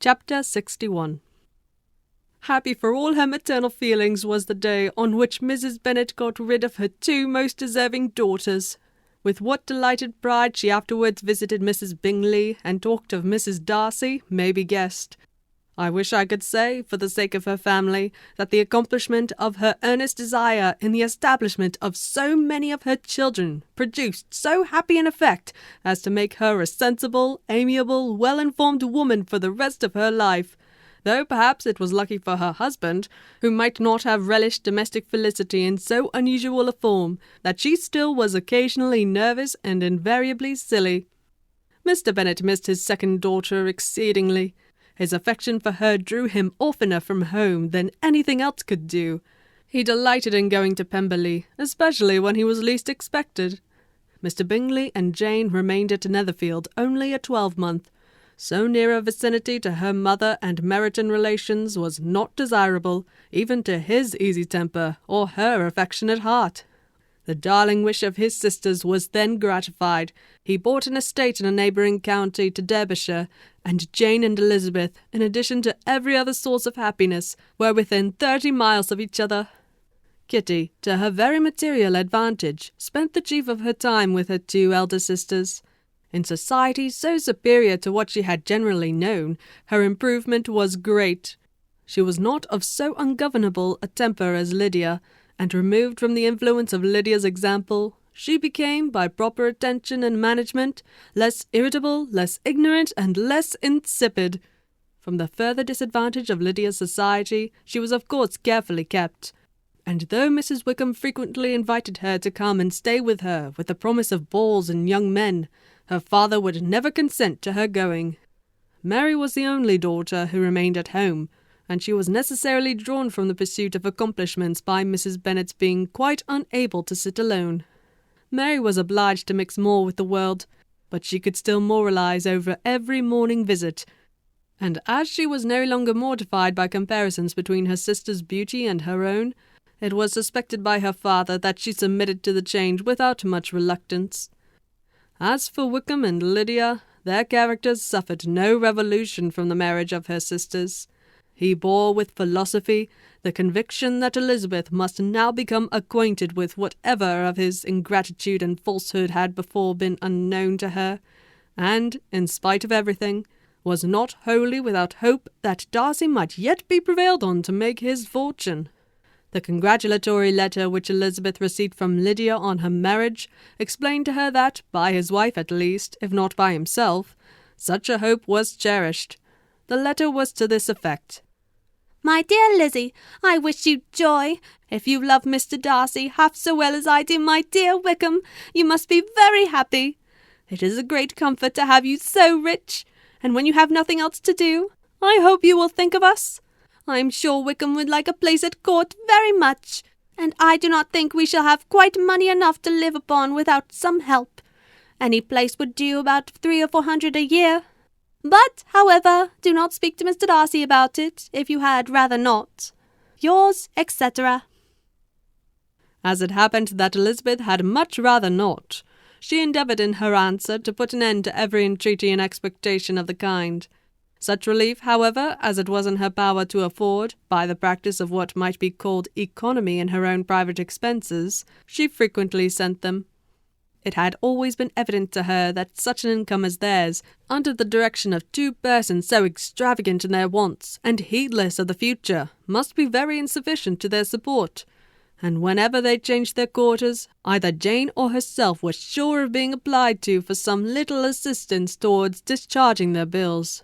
Chapter 61. Happy for all her maternal feelings was the day on which Mrs. Bennet got rid of her two most deserving daughters. With what delighted pride she afterwards visited Mrs. Bingley and talked of Mrs. Darcy may be guessed. I wish I could say, for the sake of her family, that the accomplishment of her earnest desire in the establishment of so many of her children produced so happy an effect as to make her a sensible, amiable, well-informed woman for the rest of her life, though perhaps it was lucky for her husband, who might not have relished domestic felicity in so unusual a form, that she still was occasionally nervous and invariably silly. Mr. Bennet missed his second daughter exceedingly. His affection for her drew him oftener from home than anything else could do. He delighted in going to Pemberley, especially when he was least expected. Mr. Bingley and Jane remained at Netherfield only a 12-month. So near a vicinity to her mother and Meryton relations was not desirable, even to his easy temper or her affectionate heart. The darling wish of his sisters was then gratified. He bought an estate in a neighbouring county to Derbyshire, and Jane and Elizabeth, in addition to every other source of happiness, were within 30 miles of each other. Kitty, to her very material advantage, spent the chief of her time with her two elder sisters. In society so superior to what she had generally known, her improvement was great. She was not of so ungovernable a temper as Lydia, and removed from the influence of Lydia's example, she became, by proper attention and management, less irritable, less ignorant, and less insipid. From the further disadvantage of Lydia's society, she was of course carefully kept, and though Mrs. Wickham frequently invited her to come and stay with her with the promise of balls and young men, her father would never consent to her going. Mary was the only daughter who remained at home, and she was necessarily drawn from the pursuit of accomplishments by Mrs. Bennet's being quite unable to sit alone. Mary was obliged to mix more with the world, but she could still moralize over every morning visit, and as she was no longer mortified by comparisons between her sister's beauty and her own, it was suspected by her father that she submitted to the change without much reluctance. As for Wickham and Lydia, their characters suffered no revolution from the marriage of her sisters. He bore with philosophy the conviction that Elizabeth must now become acquainted with whatever of his ingratitude and falsehood had before been unknown to her, and, in spite of everything, was not wholly without hope that Darcy might yet be prevailed on to make his fortune. The congratulatory letter which Elizabeth received from Lydia on her marriage explained to her that, by his wife at least, if not by himself, such a hope was cherished. The letter was to this effect: My dear Lizzie, I wish you joy. If you love Mr. Darcy half so well as I do my dear Wickham, you must be very happy. It is a great comfort to have you so rich, and when you have nothing else to do, I hope you will think of us. I am sure Wickham would like a place at court very much, and I do not think we shall have quite money enough to live upon without some help. Any place would do about 300 or 400 a year. But, however, do not speak to Mr. Darcy about it, if you had rather not. Yours, etc. As it happened that Elizabeth had much rather not, she endeavoured in her answer to put an end to every entreaty and expectation of the kind. Such relief, however, as it was in her power to afford, by the practice of what might be called economy in her own private expenses, she frequently sent them. It had always been evident to her that such an income as theirs, under the direction of two persons so extravagant in their wants and heedless of the future, must be very insufficient to their support, and whenever they changed their quarters, either Jane or herself were sure of being applied to for some little assistance towards discharging their bills.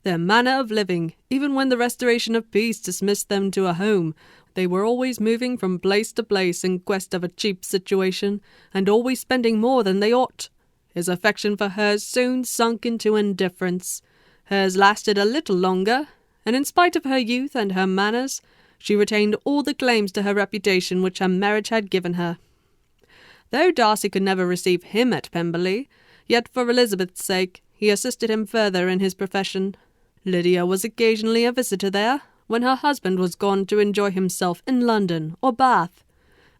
Their manner of living, even when the restoration of peace dismissed them to a home, they were always moving from place to place in quest of a cheap situation, and always spending more than they ought. His affection for her soon sunk into indifference. Hers lasted a little longer, and in spite of her youth and her manners, she retained all the claims to her reputation which her marriage had given her. Though Darcy could never receive him at Pemberley, yet for Elizabeth's sake he assisted him further in his profession. Lydia was occasionally a visitor there, when her husband was gone to enjoy himself in London or Bath,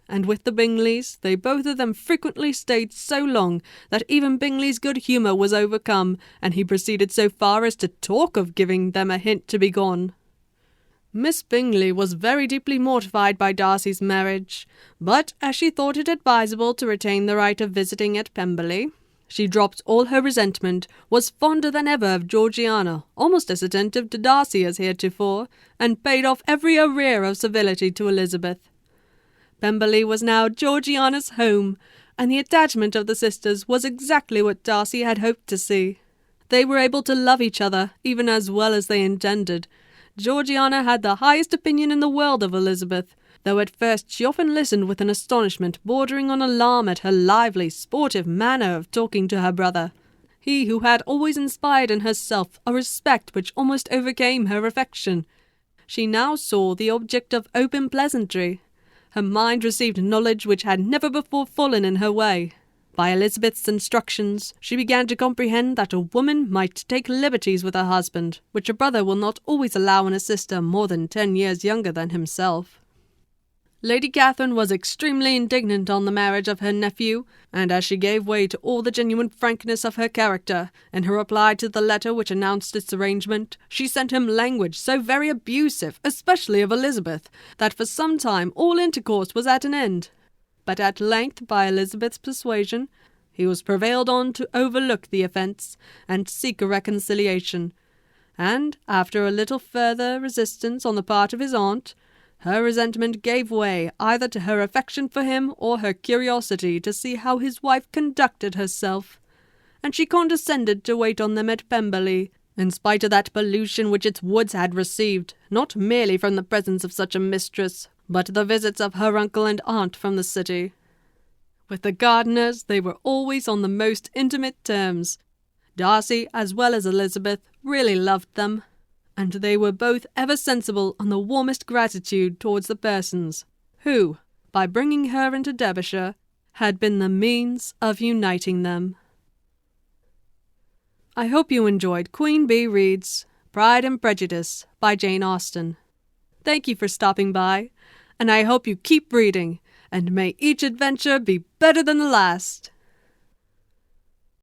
and with the Bingleys, they both of them frequently stayed so long that even Bingley's good humour was overcome, and he proceeded so far as to talk of giving them a hint to be gone. Miss Bingley was very deeply mortified by Darcy's marriage, but as she thought it advisable to retain the right of visiting at Pemberley, she dropped all her resentment, was fonder than ever of Georgiana, almost as attentive to Darcy as heretofore, and paid off every arrear of civility to Elizabeth. Pemberley was now Georgiana's home, and the attachment of the sisters was exactly what Darcy had hoped to see. They were able to love each other, even as well as they intended. Georgiana had the highest opinion in the world of Elizabeth, though at first she often listened with an astonishment bordering on alarm at her lively, sportive manner of talking to her brother, he who had always inspired in herself a respect which almost overcame her affection. She now saw the object of open pleasantry. Her mind received knowledge which had never before fallen in her way. By Elizabeth's instructions, she began to comprehend that a woman might take liberties with her husband, which a brother will not always allow in a sister more than 10 years younger than himself. Lady Catherine was extremely indignant on the marriage of her nephew, and as she gave way to all the genuine frankness of her character, in her reply to the letter which announced its arrangement, she sent him language so very abusive, especially of Elizabeth, that for some time all intercourse was at an end. But at length, by Elizabeth's persuasion, he was prevailed on to overlook the offence, and seek a reconciliation, and, after a little further resistance on the part of his aunt, her resentment gave way either to her affection for him or her curiosity to see how his wife conducted herself, and she condescended to wait on them at Pemberley, in spite of that pollution which its woods had received, not merely from the presence of such a mistress, but the visits of her uncle and aunt from the city. With the Gardiners they were always on the most intimate terms. Darcy, as well as Elizabeth, really loved them, and they were both ever sensible on the warmest gratitude towards the persons who, by bringing her into Derbyshire, had been the means of uniting them. I hope you enjoyed Queen Bee Reads Pride and Prejudice by Jane Austen. Thank you for stopping by, and I hope you keep reading, and may each adventure be better than the last.